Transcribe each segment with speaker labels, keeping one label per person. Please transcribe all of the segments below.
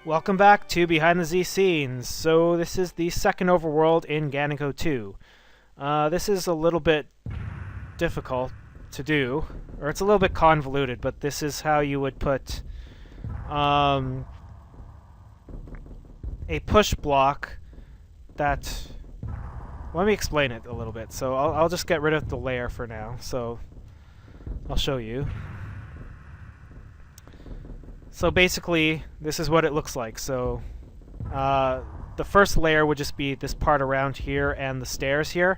Speaker 1: Welcome back to Behind the ZCenes. So this is the second overworld in Ganonco 2. This is a little bit difficult to do, or it's a little bit convoluted, but this is how you would put a push block that... Let me explain it a little bit. So I'll just get rid of the layer for now, so I'll show you. So basically, this is what it looks like. So the first layer would just be this part around here and the stairs here.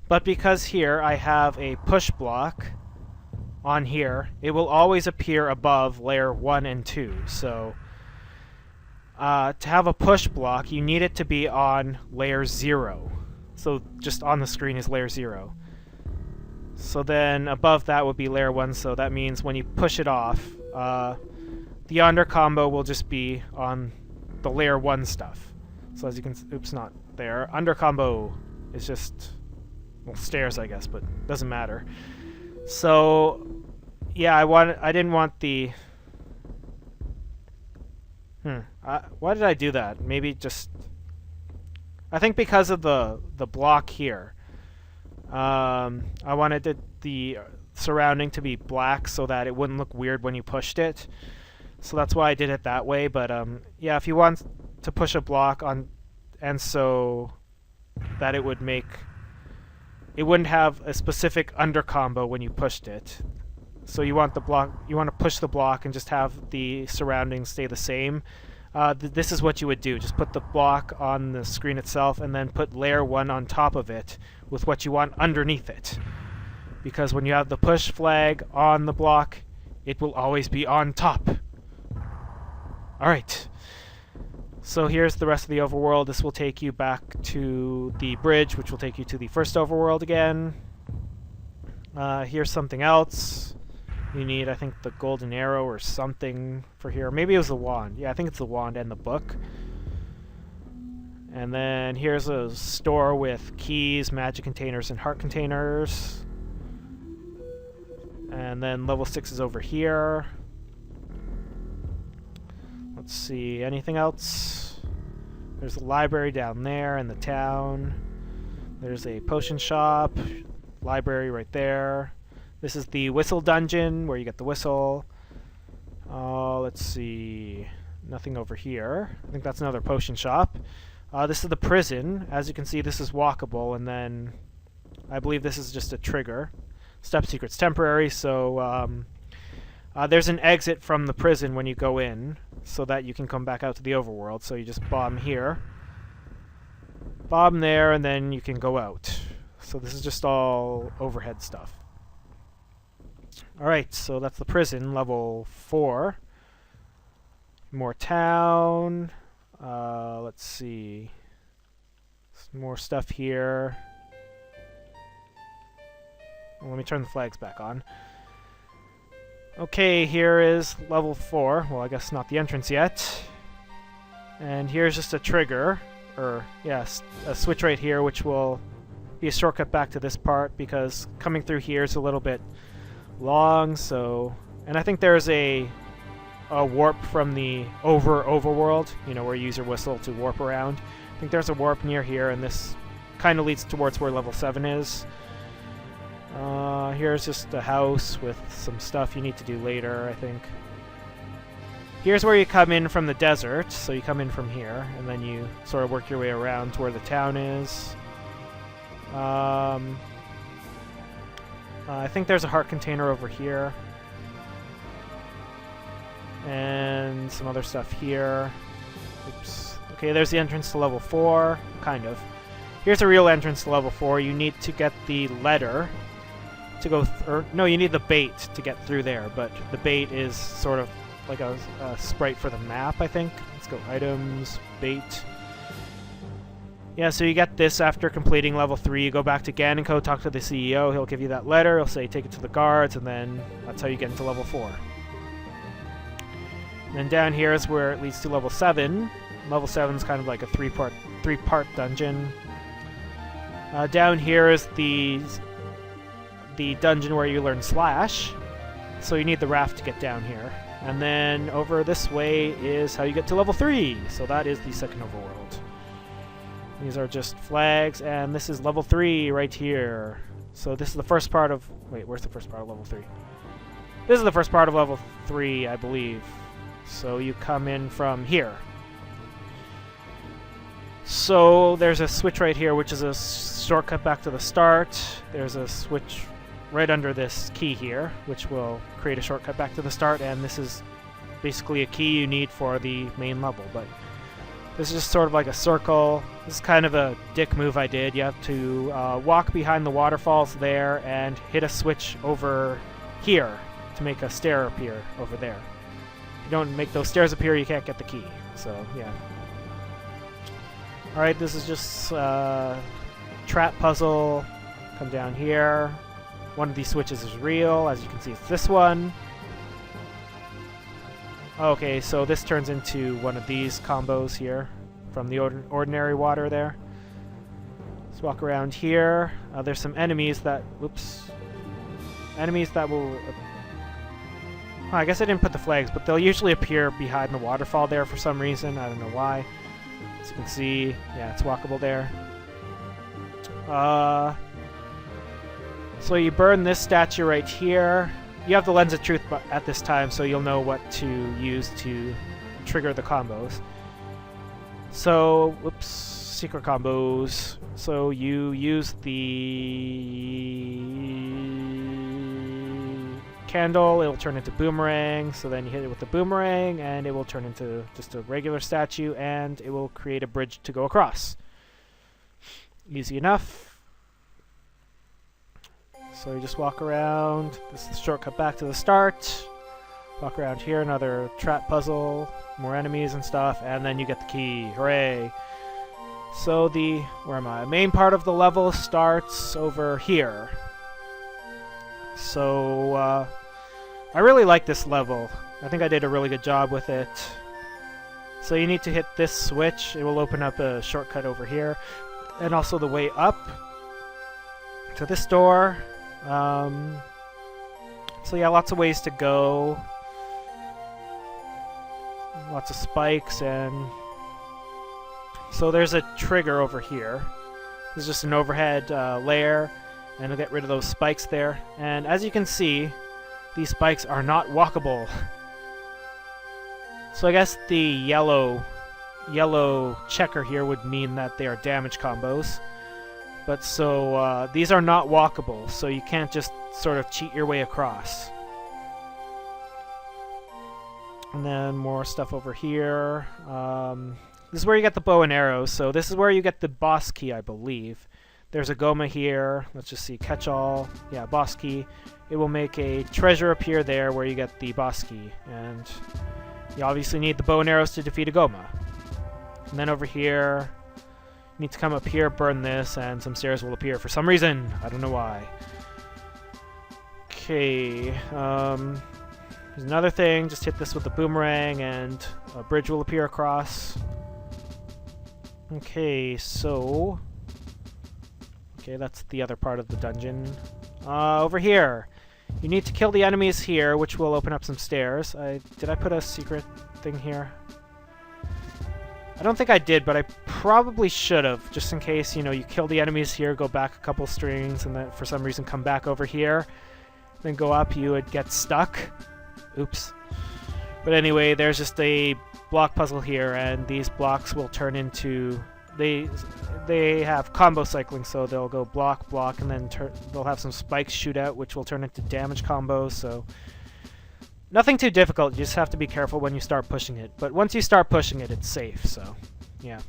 Speaker 1: But because here I have a push block on here, it will always appear above layer 1 and 2. So to have a push block, you need it to be on layer 0. So just on the screen is layer 0. So then above that would be layer 1, so that means when you push it off, the under combo will just be on the layer 1 stuff. So as you can, oops, not there. Under combo is just, well, stairs, I guess, but doesn't matter. So yeah, I didn't want the. Why did I do that? Maybe just. I think because of the block here. I wanted the surrounding to be black so that it wouldn't look weird when you pushed it. So that's why I did it that way, but yeah, if you want to push a block on, and so that it wouldn't have a specific under combo when you pushed it. So you want to push the block and just have the surroundings stay the same. This is what you would do. Just put the block on the screen itself and then put layer 1 on top of it with what you want underneath it. Because when you have the push flag on the block, it will always be on top. Alright, so here's the rest of the overworld. This will take you back to the bridge, which will take you to the first overworld again. Here's something else. You need, I think, the golden arrow or something for here. Maybe it was the wand. Yeah, I think it's the wand and the book. And then here's a store with keys, magic containers, and heart containers. And then level 6 is over here. Let's see, anything else? There's a library down there in the town. There's a potion shop, library right there. This is the whistle dungeon where you get the whistle. Let's see, nothing over here. I think that's another potion shop. This is the prison. As you can see, this is walkable, and then I believe this is just a trigger. Step secret's temporary, so there's an exit from the prison when you go in, so that you can come back out to the overworld. So you just bomb here, bomb there, and then you can go out. So this is just all overhead stuff. Alright, so that's the prison, level 4. More town. Let's see. Some more stuff here. Well, let me turn the flags back on. Okay, here is level 4. Well, I guess not the entrance yet. And here's just a trigger, or yes, a switch right here, which will be a shortcut back to this part, because coming through here is a little bit long, so... And I think there's a warp from the overworld, you know, where you use your whistle to warp around. I think there's a warp near here, and this kind of leads towards where level 7 is. Here's just a house with some stuff you need to do later, I think. Here's where you come in from the desert, so you come in from here, and then you sort of work your way around to where the town is. I think there's a heart container over here. And some other stuff here. Oops. Okay, there's the entrance to level 4, kind of. Here's a real entrance to level 4. You need to get the letter to go, or no, you need the bait to get through there, but the bait is sort of like a sprite for the map, I think. Let's go items, bait. Yeah, so you get this after completing level 3. You go back to Ganonco, talk to the CEO, he'll give you that letter, he'll say take it to the guards, and then that's how you get into level 4. And then down here is where it leads to level 7. Level 7 is kind of like a three-part dungeon. Down here is the dungeon where you learn Slash. So you need the raft to get down here. And then over this way is how you get to level 3. So that is the second overworld. These are just flags, and this is level 3 right here. So this is the first part of... Wait, where's the first part of level 3? This is the first part of level 3, I believe. So you come in from here. So there's a switch right here, which is a shortcut back to the start. There's a switch right under this key here, which will create a shortcut back to the start, and this is basically a key you need for the main level. But this is just sort of like a circle. This is kind of a dick move I did. You have to walk behind the waterfalls there and hit a switch over here to make a stair appear over there. If you don't make those stairs appear, you can't get the key. So, yeah. Alright, this is just trap puzzle. Come down here. One of these switches is real. As you can see, it's this one. Okay, so this turns into one of these combos here from the ordinary water there. Let's walk around here. There's some enemies that... Whoops. Enemies that will... Oh, I guess I didn't put the flags, but they'll usually appear behind the waterfall there for some reason. I don't know why. As you can see, yeah, it's walkable there. So you burn this statue right here. You have the Lens of Truth at this time, so you'll know what to use to trigger the combos. So, whoops, secret combos. So you use the candle, it'll turn into boomerang, so then you hit it with the boomerang, and it will turn into just a regular statue, and it will create a bridge to go across. Easy enough. So you just walk around. This is the shortcut back to the start. Walk around here, another trap puzzle, more enemies and stuff, and then you get the key. Hooray! So the... where am I? Main part of the level starts over here. So, I really like this level. I think I did a really good job with it. So you need to hit this switch. It will open up a shortcut over here. And also the way up to this door. So yeah, lots of ways to go. Lots of spikes, and so there's a trigger over here. This is just an overhead layer, and it'll get rid of those spikes there. And as you can see, these spikes are not walkable. So I guess the yellow checker here would mean that they are damage combos. But so, these are not walkable, so you can't just sort of cheat your way across. And then more stuff over here. This is where you get the bow and arrows, so this is where you get the boss key, I believe. There's a Goma here. Let's just see, catch-all. Yeah, boss key. It will make a treasure appear there where you get the boss key. And you obviously need the bow and arrows to defeat a Goma. And then over here... need to come up here, burn this, and some stairs will appear for some reason. I don't know why. Okay, there's another thing. Just hit this with the boomerang, and a bridge will appear across. Okay, so... okay, that's the other part of the dungeon. Over here. You need to kill the enemies here, which will open up some stairs. Did I put a secret thing here? I don't think I did, but I probably should have, just in case, you know, you kill the enemies here, go back a couple strings, and then for some reason come back over here, then go up, you would get stuck. Oops. But anyway, there's just a block puzzle here, and these blocks will turn into... They have combo cycling, so they'll go block, block, and then they'll have some spikes shoot out, which will turn into damage combos, so... nothing too difficult, you just have to be careful when you start pushing it. But once you start pushing it, it's safe, so, yeah.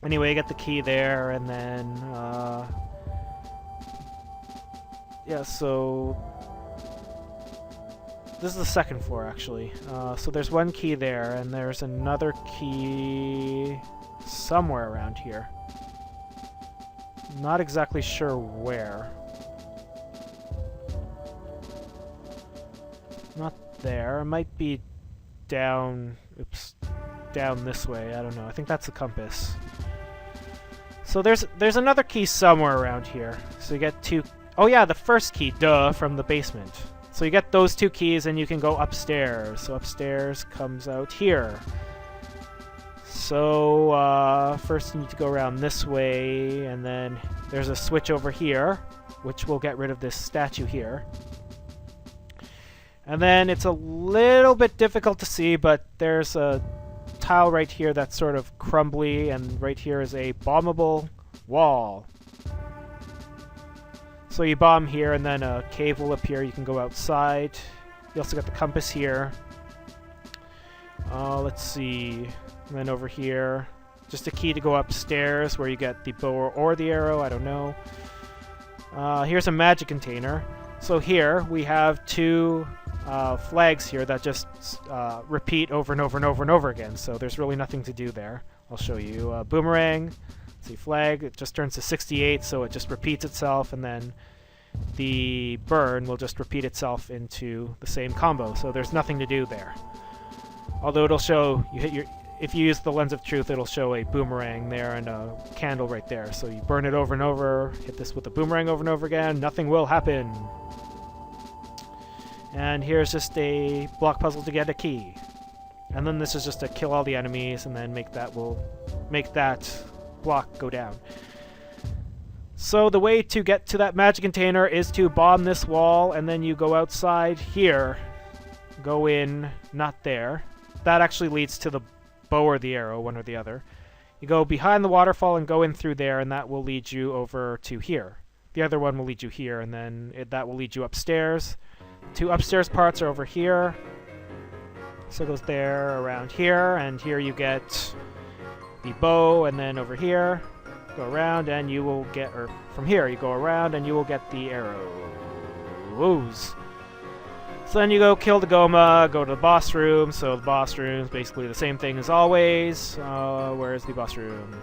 Speaker 1: Anyway, you get the key there, and then, yeah, so... this is the second floor, actually. So there's one key there, and there's another key somewhere around here. Not exactly sure where. Not there. It might be down... oops. Down this way. I don't know. I think that's the compass. So there's another key somewhere around here. So you get two... oh yeah, the first key, duh, from the basement. So you get those 2 keys and you can go upstairs. So upstairs comes out here. So first you need to go around this way, and then there's a switch over here, which will get rid of this statue here. And then it's a little bit difficult to see, but there's a tile right here that's sort of crumbly, and right here is a bombable wall. So you bomb here, and then a cave will appear. You can go outside. You also got the compass here. Let's see. And then over here, just a key to go upstairs where you get the bow or the arrow. I don't know. Here's a magic container. So here we have 2 flags here that just repeat over and over and over and over again. So there's really nothing to do there. I'll show you. Boomerang. See, flag, it just turns to 68, so it just repeats itself, and then the burn will just repeat itself into the same combo, so there's nothing to do there. Although it'll show, if you use the Lens of Truth, it'll show a boomerang there and a candle right there, so you burn it over and over, hit this with a boomerang over and over again, nothing will happen. And here's just a block puzzle to get a key. And then this is just to kill all the enemies, and then make that block go down. So the way to get to that magic container is to bomb this wall, and then you go outside here, go in, not there. That actually leads to the bow or the arrow, one or the other. You go behind the waterfall and go in through there, and that will lead you over to here. The other one will lead you here, and then that will lead you upstairs. 2 upstairs parts are over here. So it goes there, around here, and here you get the bow, and then over here, go around, and you will get, or from here, you go around, and you will get the arrows. So then you go kill the Goma, go to the boss room. So the boss room is basically the same thing as always. Where's the boss room?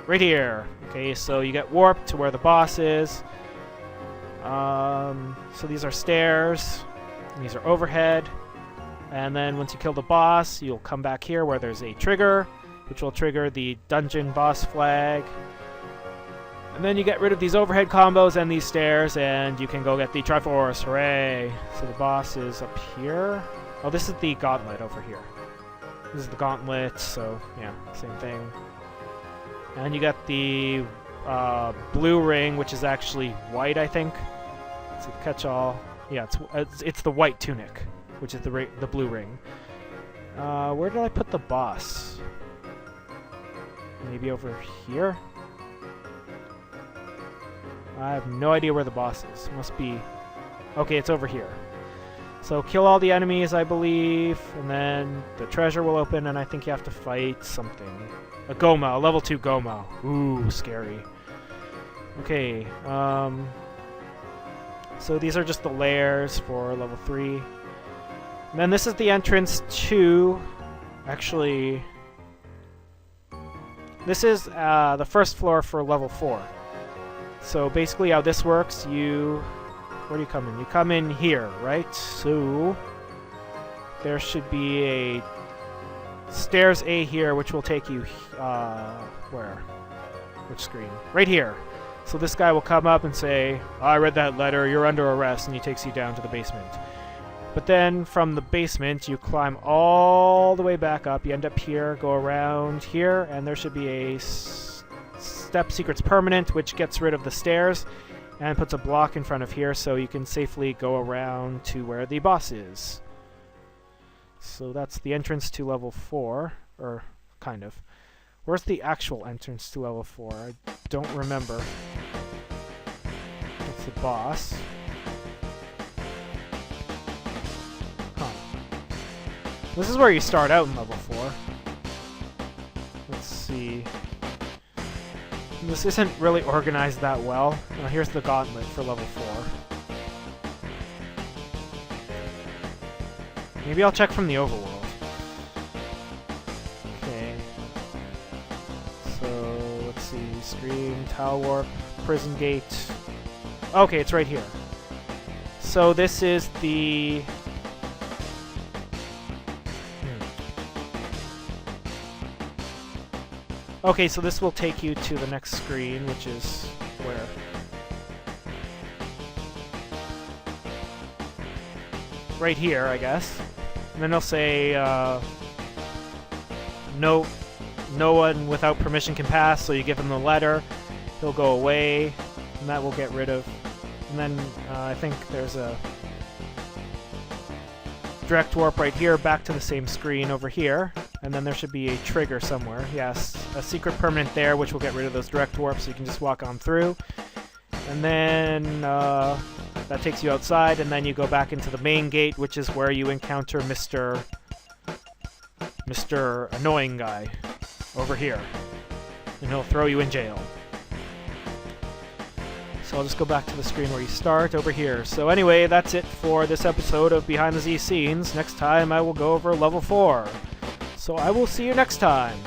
Speaker 1: Right here. Okay, so you get warped to where the boss is. So these are stairs, and these are overhead. And then once you kill the boss, you'll come back here where there's a trigger, which will trigger the dungeon boss flag. And then you get rid of these overhead combos and these stairs, and you can go get the Triforce. Hooray! So the boss is up here. Oh, this is the gauntlet over here. This is the gauntlet, so yeah, same thing. And you got the blue ring, which is actually white, I think. It's a catch-all. Yeah, it's the white tunic, which is the blue ring. Where did I put the boss? Maybe over here? I have no idea where the boss is. Must be... Okay, it's over here. So kill all the enemies, I believe, and then the treasure will open, and I think you have to fight something. A Goma, a level 2 Goma. Ooh, scary. Okay, so these are just the layers for level 3. And then this is the entrance to... Actually... This is the first floor for level 4. So basically how this works, where do you come in? You come in here, right? So there should be a stairs A here, which will take you, where? Which screen? Right here. So this guy will come up and say, oh, I read that letter, you're under arrest, and he takes you down to the basement. But then from the basement, you climb all the way back up, you end up here, go around here, and there should be a step secrets permanent, which gets rid of the stairs and puts a block in front of here so you can safely go around to where the boss is. So that's the entrance to level 4, or kind of. Where's the actual entrance to level 4? I don't remember. That's the boss. Huh. This is where you start out in level 4. Let's see. This isn't really organized that well. Here's the gauntlet for level 4. Maybe I'll check from the overworld. Okay. So, let's see. Screen, tile warp, prison gate. Okay, it's right here. So this is the... Okay, so this will take you to the next screen, which is where? right here, I guess. And then it'll say, no one without permission can pass, so you give him the letter, he'll go away, and that will get rid of. And then I think there's a direct warp right here back to the same screen over here, and then there should be a trigger somewhere. Yes, a secret permanent there, which will get rid of those direct warps, so you can just walk on through. And then that takes you outside, and then you go back into the main gate, which is where you encounter Mr. Annoying Guy over here, and he'll throw you in jail. So I'll just go back to the screen where you start over here. So anyway, that's it for this episode of Behind the Z Scenes. Next time I will go over level 4. So I will see you next time.